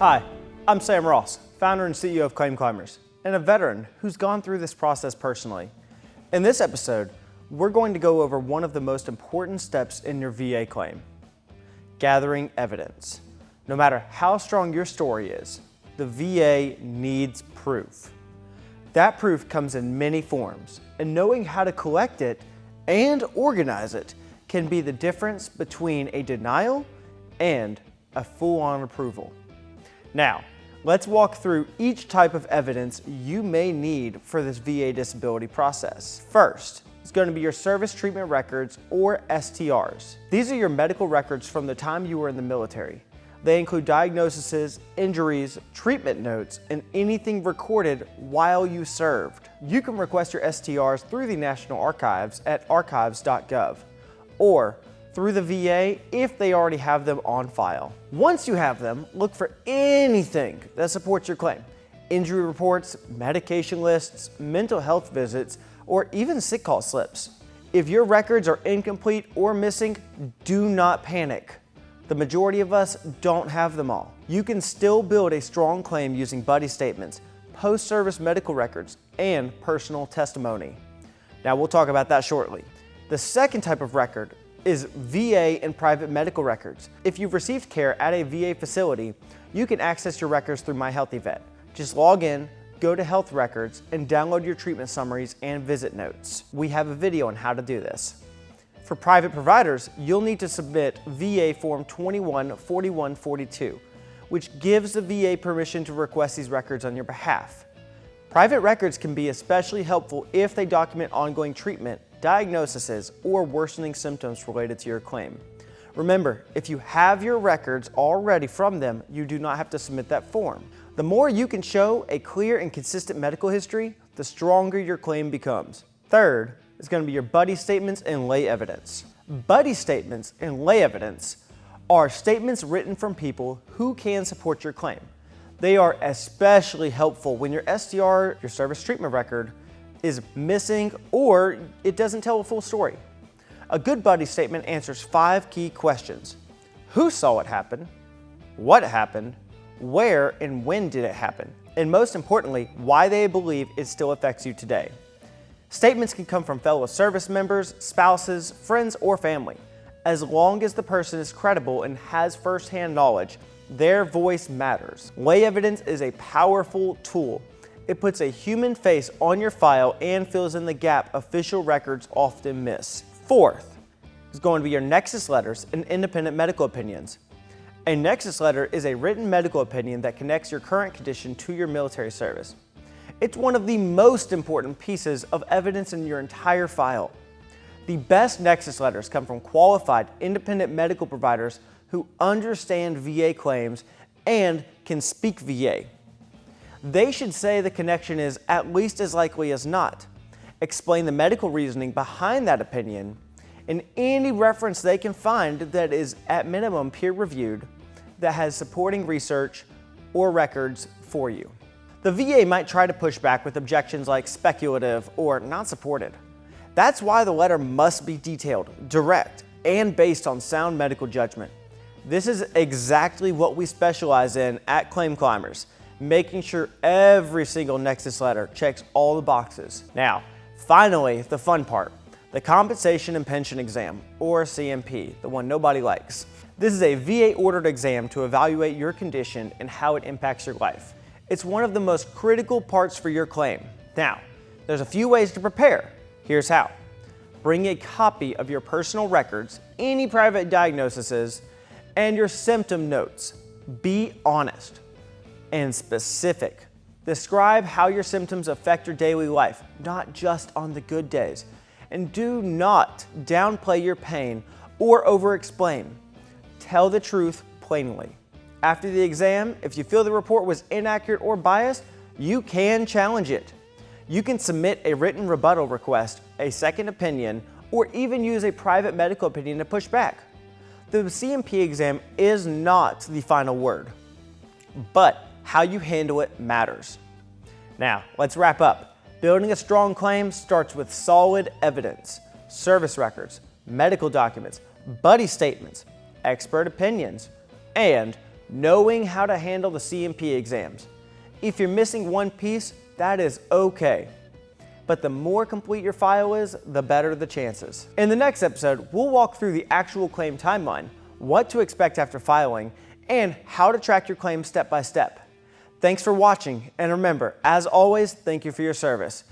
Hi, I'm Sam Ross, founder and CEO of Claim Climbers, and a veteran who's gone through this process personally. In this episode, we're going to go over one of the most important steps in your VA claim: gathering evidence. No matter how strong your story is, the VA needs proof. That proof comes in many forms, and knowing how to collect it and organize it can be the difference between a denial and a full-on approval. Now, let's walk through each type of evidence you may need for this VA disability process. First, it's going to be your service treatment records, or STRs. These are your medical records from the time you were in the military. They include diagnoses, injuries, treatment notes, and anything recorded while you served. You can request your STRs through the National Archives at archives.gov, or through the VA if they already have them on file. Once you have them, look for anything that supports your claim: injury reports, medication lists, mental health visits, or even sick call slips. If your records are incomplete or missing, do not panic. The majority of us don't have them all. You can still build a strong claim using buddy statements, post-service medical records, and personal testimony. Now, we'll talk about that shortly. The second type of record is VA and private medical records. If you've received care at a VA facility, you can access your records through My Healthy Vet. Just log in, go to Health Records, and download your treatment summaries and visit notes. We have a video on how to do this. For private providers, you'll need to submit VA Form 214142, which gives the VA permission to request these records on your behalf. Private records can be especially helpful if they document ongoing treatment, diagnoses, or worsening symptoms related to your claim. Remember, if you have your records already from them, you do not have to submit that form. The more you can show a clear and consistent medical history, the stronger your claim becomes. Third is going to be your buddy statements and lay evidence. Buddy statements and lay evidence are statements written from people who can support your claim. They are especially helpful when your STR, your service treatment record, is missing or it doesn't tell a full story. A good buddy statement answers 5 key questions: who saw it happen, what happened, where and when did it happen, and most importantly, why they believe it still affects you today. Statements can come from fellow service members, spouses, friends, or family. As long as the person is credible and has firsthand knowledge, their voice matters. Lay evidence is a powerful tool. It puts a human face on your file and fills in the gap official records often miss. Fourth is going to be your Nexus Letters and independent medical opinions. A Nexus Letter is a written medical opinion that connects your current condition to your military service. It's one of the most important pieces of evidence in your entire file. The best Nexus Letters come from qualified independent medical providers who understand VA claims and can speak VA. They should say the connection is at least as likely as not, explain the medical reasoning behind that opinion, and any reference they can find that is at minimum peer-reviewed, that has supporting research or records for you. The VA might try to push back with objections like speculative or not supported. That's why the letter must be detailed, direct, and based on sound medical judgment. This is exactly what we specialize in at Claim Climbers, making sure every single Nexus Letter checks all the boxes. Now, finally, the fun part: the Compensation and Pension Exam, or CMP, the one nobody likes. This is a VA-ordered exam to evaluate your condition and how it impacts your life. It's one of the most critical parts for your claim. Now, there's a few ways to prepare. Here's how. Bring a copy of your personal records, any private diagnoses, and your symptom notes. Be honest and specific. Describe how your symptoms affect your daily life, not just on the good days. And do not downplay your pain or over-explain. Tell the truth plainly. After the exam, if you feel the report was inaccurate or biased, you can challenge it. You can submit a written rebuttal request, a second opinion, or even use a private medical opinion to push back. The CMP exam is not the final word, but how you handle it matters. Now, let's wrap up. Building a strong claim starts with solid evidence: service records, medical documents, buddy statements, expert opinions, and knowing how to handle the C&P exams. If you're missing one piece, that is okay. But the more complete your file is, the better the chances. In the next episode, we'll walk through the actual claim timeline, what to expect after filing, and how to track your claim step by step. Thanks for watching, and remember, as always, thank you for your service.